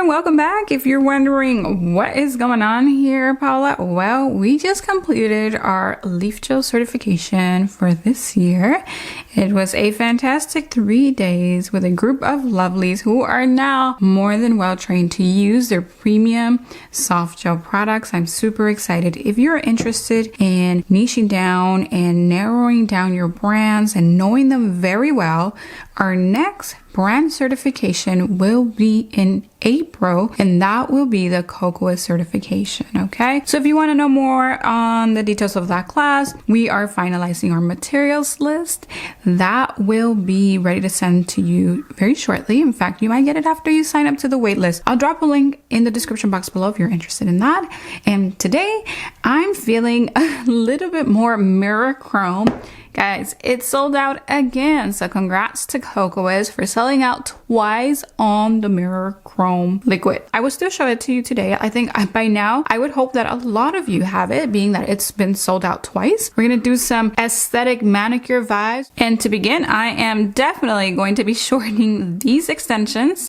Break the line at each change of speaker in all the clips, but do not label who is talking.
and welcome back. If you're wondering what is going on here, Paola, well, we just completed our leaf gel certification for this year. It was a fantastic 3 days with a group of lovelies who are now more than well trained to use their premium soft gel products. I'm super excited. If you're interested in niching down and narrowing down your brands and knowing them very well, our next brand certification will be in April, and that will be the Kokoist certification. Okay, so if you want to know more on the details of that class, we are finalizing our materials list. That will be ready to send to you very shortly. In fact, you might get it after you sign up to the wait list. I'll drop a link in the description box below if you're interested in that. And today I'm feeling a little bit more mirror chrome. Guys, it sold out again, so congrats to Kokoist for selling out twice on the mirror chrome liquid. I will still show it to you today. I think by now, I would hope that a lot of you have it, being that it's been sold out twice. We're gonna do some aesthetic manicure vibes. And to begin, I am definitely going to be shortening these extensions.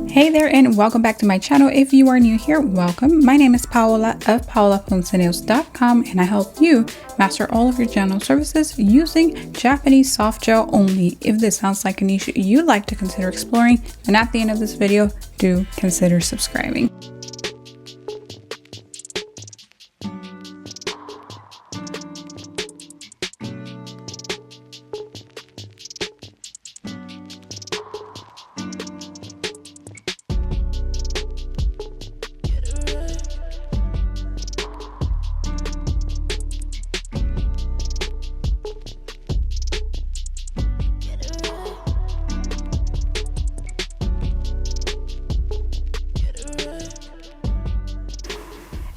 Hey there, and welcome back to my channel. If you are new here, welcome. My name is Paola of PaolaPonceNails.com, and I help you master all of your gel nail services using Japanese soft gel only. If this sounds like a niche you'd like to consider exploring, then at the end of this video, do consider subscribing.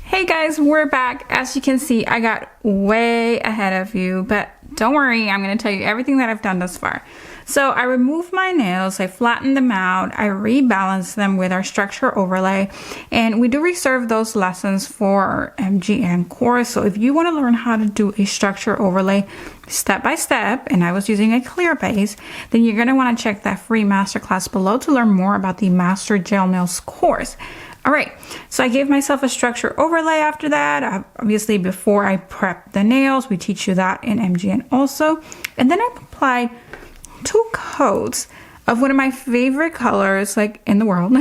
Hey guys, we're back. As you can see, I got way ahead of you, but don't worry, I'm going to tell you everything that I've done thus far. So I removed my nails, I flattened them out, I rebalanced them with our structure overlay, and we do reserve those lessons for our MGN course. So if you want to learn how to do a structure overlay step by step, and I was using a clear base, then you're going to want to check that free masterclass below to learn more about the Master Gel Nails course. All right, so I gave myself a structure overlay after that. Obviously, before I prep the nails, we teach you that in MGN also. And then I applied 2 coats of one of my favorite colors like in the world.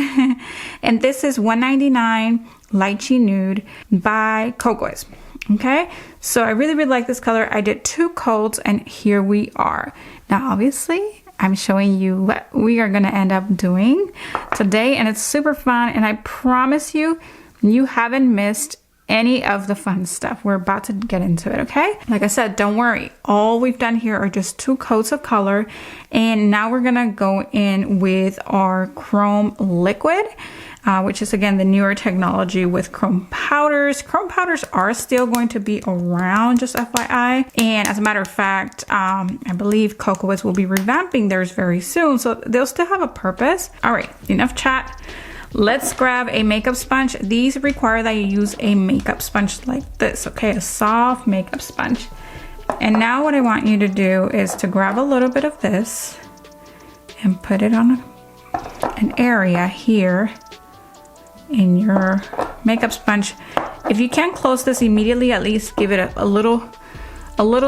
And this is 199 Lychee Nude by Kokoist. Okay, so I really like this color. I did 2 coats, and here we are. Now, obviously, I'm showing you what we are going to end up doing today, and it's super fun, and I promise you, you haven't missed any of the fun stuff. We're about to get into it, okay? Like I said, don't worry. All we've done here are just 2 coats of color, and now we're going to go in with our chrome liquid, which is again the newer technology with chrome powders. Chrome powders are still going to be around, just FYI. And as a matter of fact, I believe Kokoist will be revamping theirs very soon, so they'll still have a purpose. All right, enough chat. Let's grab a makeup sponge. These require that you use a makeup sponge like this, okay? A soft makeup sponge. And now what I want you to do is to grab a little bit of this and put it on an area here in your makeup sponge. If you can't close this immediately, at least give it a little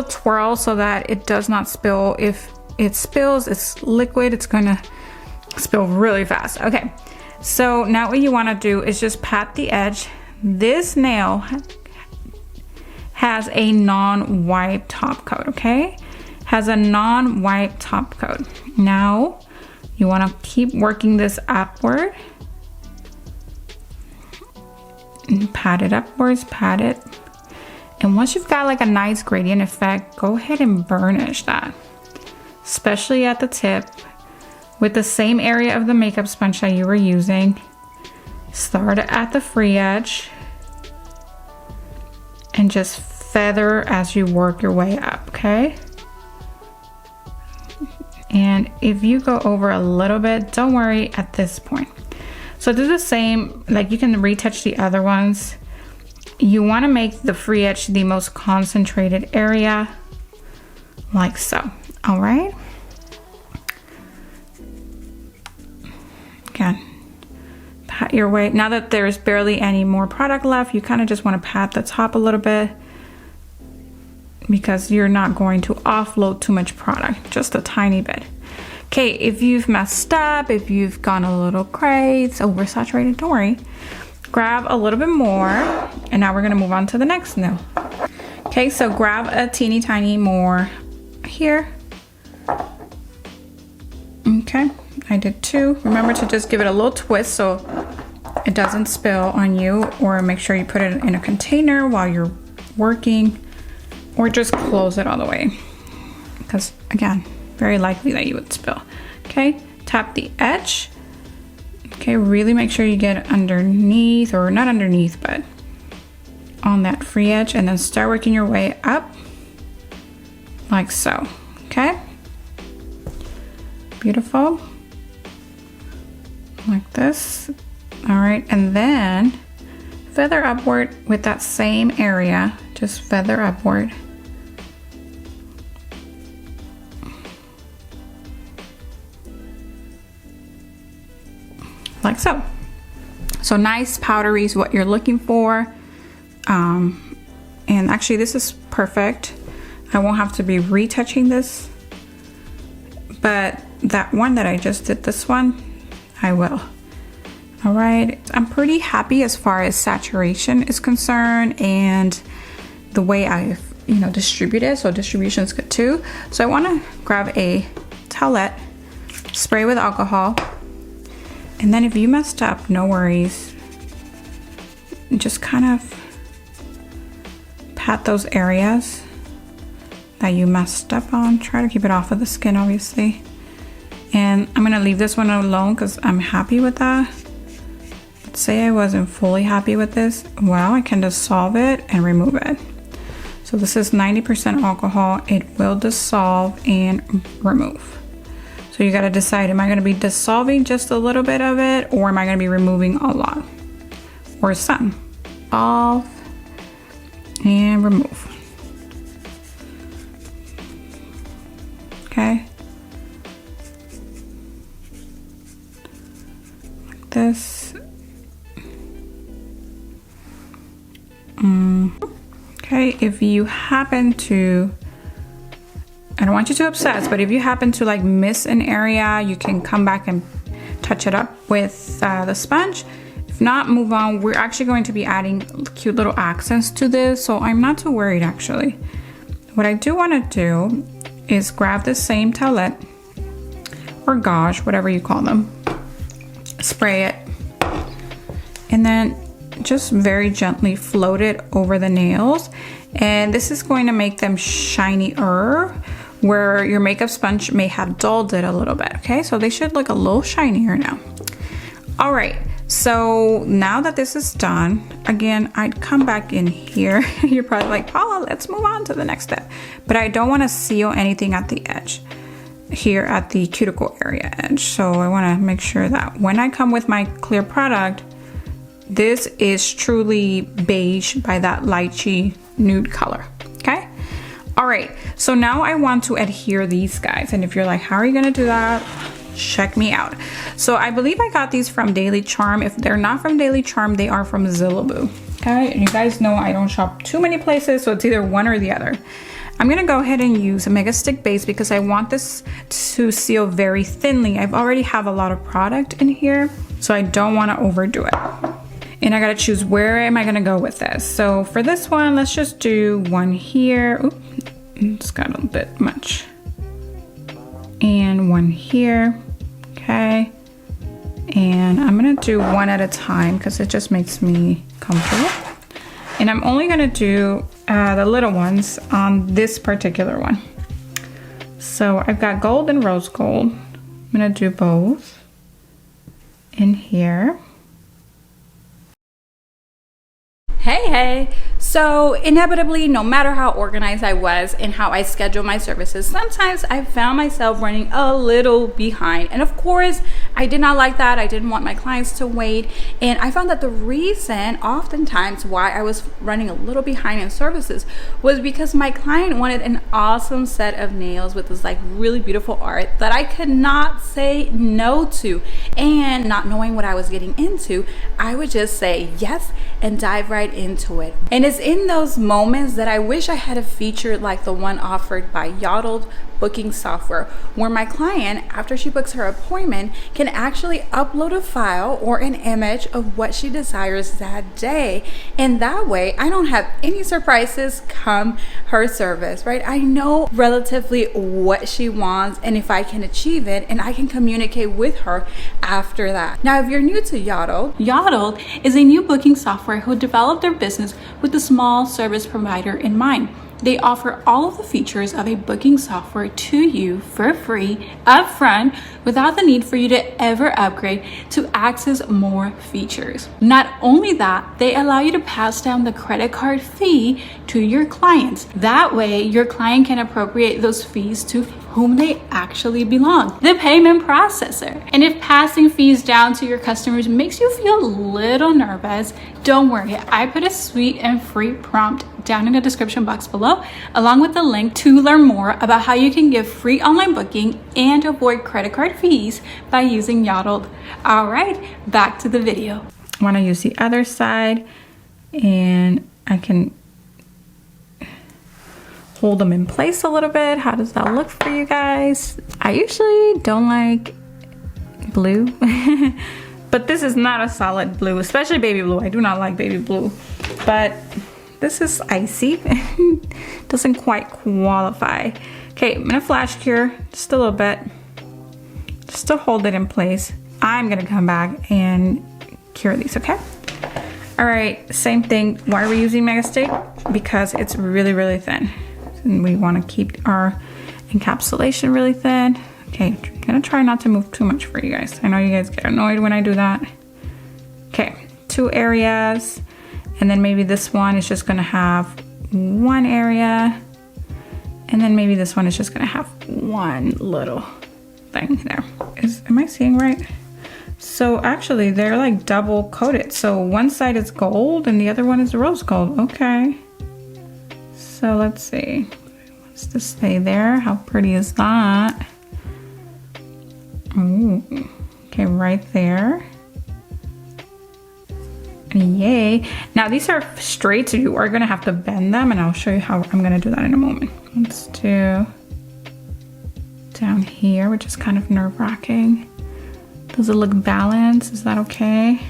twirl so that it does not spill. If it spills, it's liquid, it's gonna spill really fast. Okay, so now what you want to do is just pat the edge. This nail has a non-wipe top coat, okay? Has a non-wipe top coat. Now you want to keep working this upward. And pat it upwards, pat it. And once you've got like a nice gradient effect, go ahead and burnish that, especially at the tip with the same area of the makeup sponge that you were using. Start at the free edge and just feather as you work your way up, okay? And if you go over a little bit, don't worry at this point. So do the same, like you can retouch the other ones. You want to make the free edge the most concentrated area, like so. All right. pat your way. Now that there's barely any more product left, you kind of just want to pat the top a little bit because you're not going to offload too much product, just a tiny bit. Okay, if you've messed up, if you've gone a little crazy, it's oversaturated, don't worry. Grab a little bit more, and now we're gonna move on to the next nail. Okay, so grab a teeny tiny more here. Okay, I did 2. Remember to just give it a little twist so it doesn't spill on you, or make sure you put it in a container while you're working, or just close it all the way, because again, very likely that you would spill. Okay, tap the edge. Okay, really make sure you get underneath, or not underneath, but on that free edge, and then start working your way up like so. Okay, beautiful, like this. All right, and then feather upward with that same area, just feather upward. Like so. So nice powdery is what you're looking for. And actually this is perfect. I won't have to be retouching this, but that one that I just did, this one, I will. All right, I'm pretty happy as far as saturation is concerned and the way I've, distributed. So distribution is good too. So I want to grab a towelette, spray with alcohol. And then if you messed up, no worries. Just kind of pat those areas that you messed up on. Try to keep it off of the skin, obviously. And I'm gonna leave this one alone because I'm happy with that. But say I wasn't fully happy with this, well, I can dissolve it and remove it. So this is 90% alcohol. It will dissolve and remove. So you gotta decide, am I gonna be dissolving just a little bit of it, or am I gonna be removing a lot? Or some. Dissolve and remove. Okay. Like this. Okay, if you happen to, I don't want you to obsess, but if you happen to like miss an area, you can come back and touch it up with the sponge. If not, move on. We're actually going to be adding cute little accents to this, so I'm not too worried actually. What I do want to do is grab the same towelette or gauze, whatever you call them, spray it, and then just very gently float it over the nails. And this is going to make them shinier, where your makeup sponge may have dulled it a little bit. Okay, so they should look a little shinier now. All right, so now that this is done, again, I'd come back in here. You're probably like, Paola, let's move on to the next step. But I don't want to seal anything at the edge, here at the cuticle area edge. So I want to make sure that when I come with my clear product, this is truly beige by that lychee nude color. Okay. All right, so now I want to adhere these guys. And if you're like, how are you gonna do that? Check me out. So I believe I got these from Daily Charm. If they're not from Daily Charm, they are from Zillaboo. Okay, and you guys know I don't shop too many places, so it's either one or the other. I'm gonna go ahead and use a Mega Stick base because I want this to seal very thinly. I've already have a lot of product in here, so I don't wanna overdo it. And I gotta choose where am I gonna go with this. So for this one, let's just do one here. Oops, it's got a bit much. And one here, okay. And I'm gonna do one at a time because it just makes me comfortable. And I'm only gonna do the little ones on this particular one. So I've got gold and rose gold. I'm gonna do both in here. Hey, so inevitably, no matter how organized I was and how I schedule my services, sometimes I found myself running a little behind. And of course, I did not like that. I didn't want my clients to wait. And I found that the reason oftentimes why I was running a little behind in services was because my client wanted an awesome set of nails with this like really beautiful art that I could not say no to. And not knowing what I was getting into, I would just say yes and dive right into it. And it's in those moments that I wish I had a feature like the one offered by Yottled booking software, where my client, after she books her appointment, can actually upload a file or an image of what she desires that day. And that way I don't have any surprises come her service, right? I know relatively what she wants and if I can achieve it, and I can communicate with her after that. Now, if you're new to Yottled is a new booking software who developed their business with a small service provider in mind. They offer all of the features of a booking software to you for free upfront without the need for you to ever upgrade to access more features. Not only that, they allow you to pass down the credit card fee to your clients. That way, your client can appropriate those fees to whom they actually belong, the payment processor. And if passing fees down to your customers makes you feel a little nervous, don't worry. I put a sweet and free prompt down in the description box below, along with the link to learn more about how you can give free online booking and avoid credit card fees by using Yottled. All right, back to the video. I want to use the other side, and I can hold them in place a little bit. How does that look for you guys? I usually don't like blue, but this is not a solid blue, especially baby blue. I do not like baby blue, but this is icy. Doesn't quite qualify. Okay, I'm gonna flash cure just a little bit, just to hold it in place. I'm gonna come back and cure these, okay? All right, same thing. Why are we using Mega Stick? Because it's really, really thin. And we want to keep our encapsulation really thin. Okay, I'm gonna try not to move too much for you guys. I know you guys get annoyed when I do that. Okay, 2 areas, and then maybe this one is just gonna have 1 area, and then maybe this one is just gonna have 1 little thing there. Am I seeing right? So actually they're like double coated. So one side is gold and the other one is rose gold. Okay. So let's see, wants to stay there. How pretty is that? Ooh. Okay, right there. Yay. Now these are straight, so you are gonna have to bend them, and I'll show you how I'm gonna do that in a moment. Let's do down here, which is kind of nerve-wracking. Does it look balanced? Is that okay?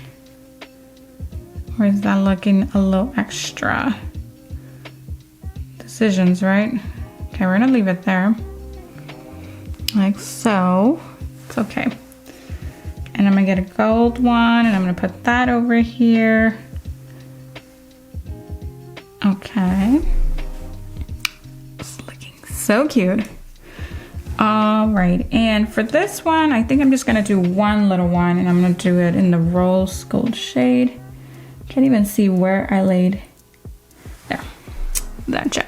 Or is that looking a little extra? Decisions, right? Okay, we're gonna leave it there. Like so. It's okay. And I'm gonna get a gold one, and I'm gonna put that over here. Okay. It's looking so cute. All right, and for this one, I think I'm just gonna do 1 little one, and I'm gonna do it in the rose gold shade. Can't even see where I laid there, that gel.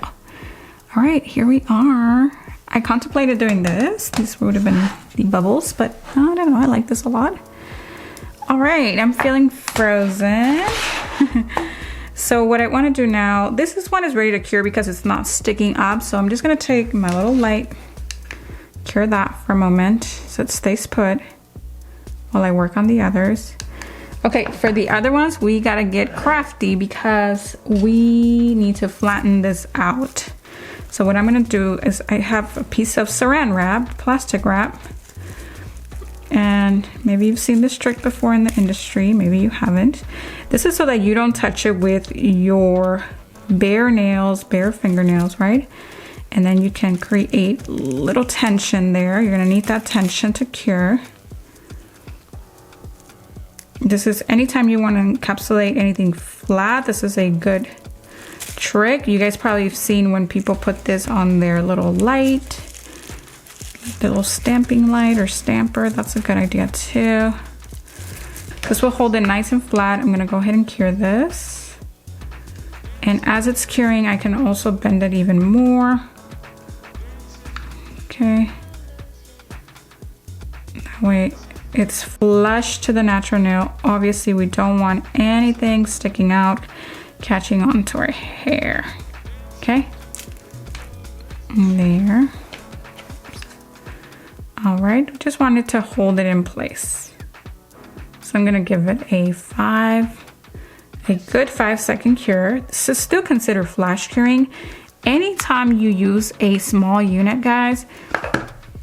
All right, here we are. I contemplated doing this. These would have been the bubbles, but I don't know, I like this a lot. All right, I'm feeling frozen. So what I wanna do now, this one is ready to cure because it's not sticking up. So I'm just gonna take my little light, cure that for a moment so it stays put while I work on the others. Okay, for the other ones, we gotta get crafty because we need to flatten this out. So what I'm gonna do is I have a piece of saran wrap, plastic wrap, and maybe you've seen this trick before in the industry, maybe you haven't. This is so that you don't touch it with your bare nails, bare fingernails, right? And then you can create little tension there. You're gonna need that tension to cure. This is anytime you wanna encapsulate anything flat, this is a good trick. You guys probably have seen when people put this on their little light, the little stamping light or stamper. That's a good idea too. This will hold it nice and flat. I'm gonna go ahead and cure this. And as it's curing, I can also bend it even more. Okay. That way It's flush to the natural nail. Obviously, we don't want anything sticking out, catching onto our hair. Okay? There. All right, just wanted to hold it in place. So I'm gonna give it a good 5-second cure. This is still considered flash curing. Anytime you use a small unit, guys,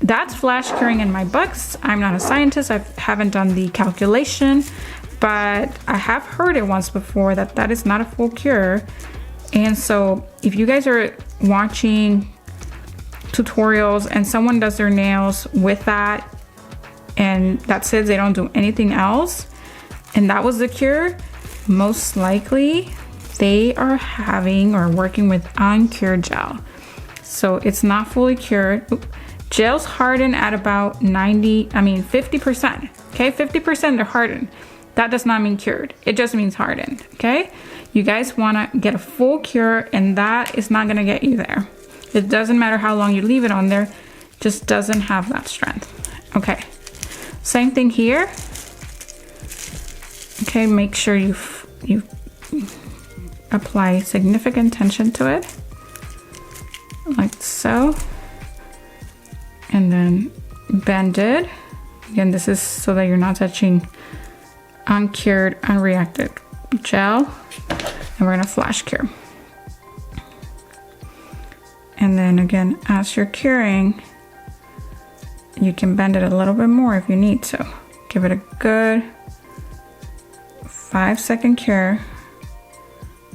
that's flash curing in my books. I'm not a scientist, I haven't done the calculation, but I have heard it once before that that is not a full cure. And so if you guys are watching tutorials and someone does their nails with that and that says they don't do anything else and that was the cure, most likely they are having or working with uncured gel. So it's not fully cured. Gels harden at about 50%. Okay, 50% they're hardened. That does not mean cured. It just means hardened. Okay, you guys want to get a full cure, and that is not going to get you there. It doesn't matter how long you leave it on there, just doesn't have that strength. Okay, same thing here. Okay, make sure you apply significant tension to it, like so, and then bend it. Again, this is so that you're not touching uncured, unreacted gel, and we're gonna flash cure. And then again, as you're curing, you can bend it a little bit more if you need to. Give it a good 5-second cure.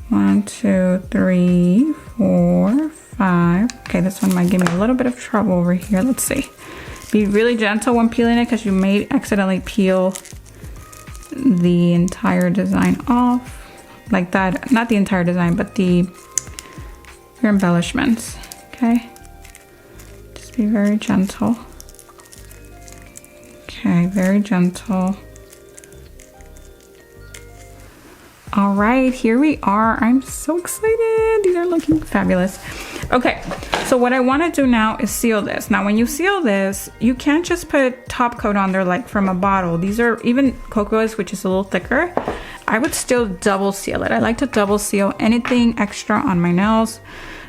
1, 2, 3, 4, 5. Okay, this one might give me a little bit of trouble over here. Let's see. Be really gentle when peeling it because you may accidentally peel the entire design off. Like that, not the entire design, but your embellishments. Okay, just be very gentle. Okay, very gentle. All right, here we are. I'm so excited. These are looking fabulous. Okay, so what I want to do now is seal this. Now, when you seal this, you can't just put top coat on there like from a bottle. These are even Kokoist, which is a little thicker. I would still double seal it. I like to double seal anything extra on my nails.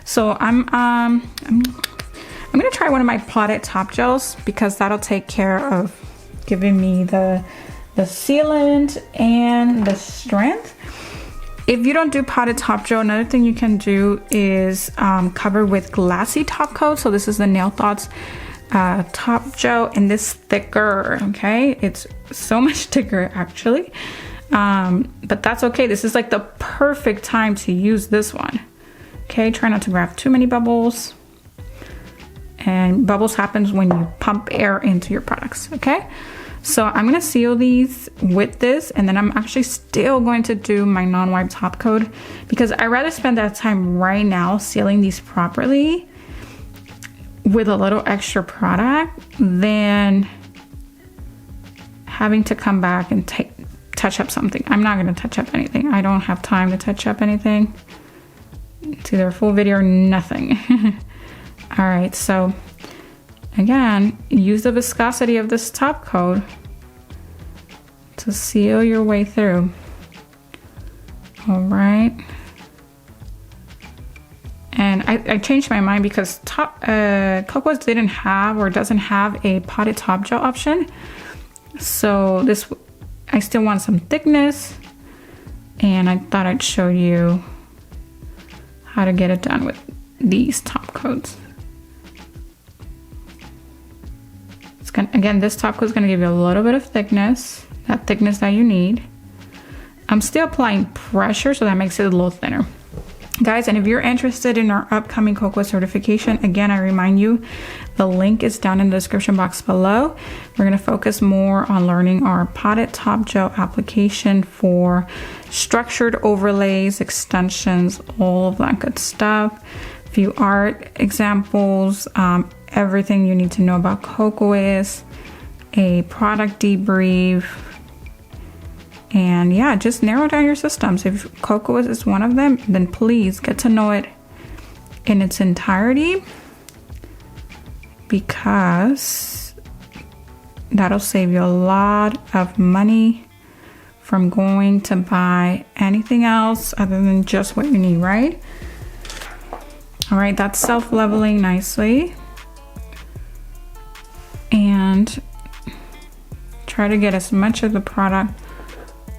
So I'm gonna try one of my potted top gels because that'll take care of giving me the sealant and the strength. If you don't do potted top gel, another thing you can do is cover with glassy top coat. So this is the Nail Thoughts top gel, and this thicker. Okay, it's so much thicker actually, but that's okay. This is like the perfect time to use this one. Okay, try not to grab too many bubbles, and bubbles happens when you pump air into your products. Okay, so I'm gonna seal these with this, and then I'm actually still going to do my non-wipe top coat because I'd rather spend that time right now sealing these properly with a little extra product than having to come back and touch up something. I'm not gonna touch up anything. I don't have time to touch up anything. It's either a full video or nothing. All right, so again, use the viscosity of this top coat to seal your way through. All right. And I changed my mind because Kokoist didn't have or doesn't have a potted top gel option. So this, I still want some thickness, and I thought I'd show you how to get it done with these top coats. Again, this top coat is going to give you a little bit of thickness, that thickness that you need. I'm still applying pressure, so that makes it a little thinner. Guys, and if you're interested in our upcoming Kokoist certification, again, I remind you, the link is down in the description box below. We're going to focus more on learning our potted top gel application for structured overlays, extensions, all of that good stuff. A few art examples, everything you need to know about Kokoist, a product debrief, and yeah, just narrow down your systems. If Kokoist is one of them, then please get to know it in its entirety, because That'll save you a lot of money from going to buy anything else other than just what you need, right? All right, that's self-leveling nicely. And try to get as much of the product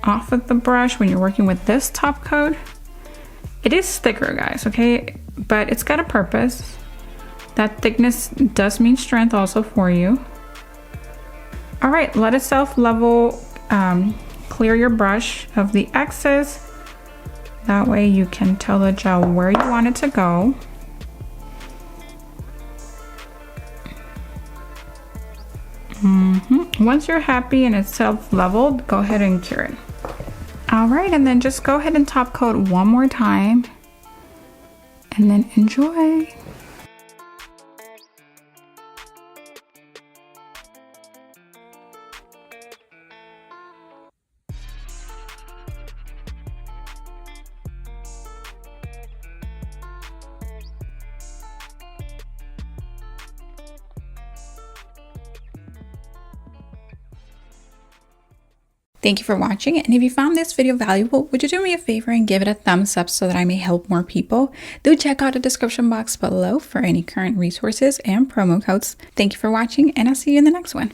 off of the brush when you're working with this top coat. It is thicker, guys, okay? But it's got a purpose. That thickness does mean strength also for you. All right, let it self-level. Clear your brush of the excess. That way you can tell the gel where you want it to go. Once you're happy and it's self-leveled, go ahead and cure it. All right, and then just go ahead and top coat one more time and then enjoy. Thank you for watching, and if you found this video valuable, would you do me a favor and give it a thumbs up so that I may help more people? Do check out the description box below for any current resources and promo codes. Thank you for watching, and I'll see you in the next one.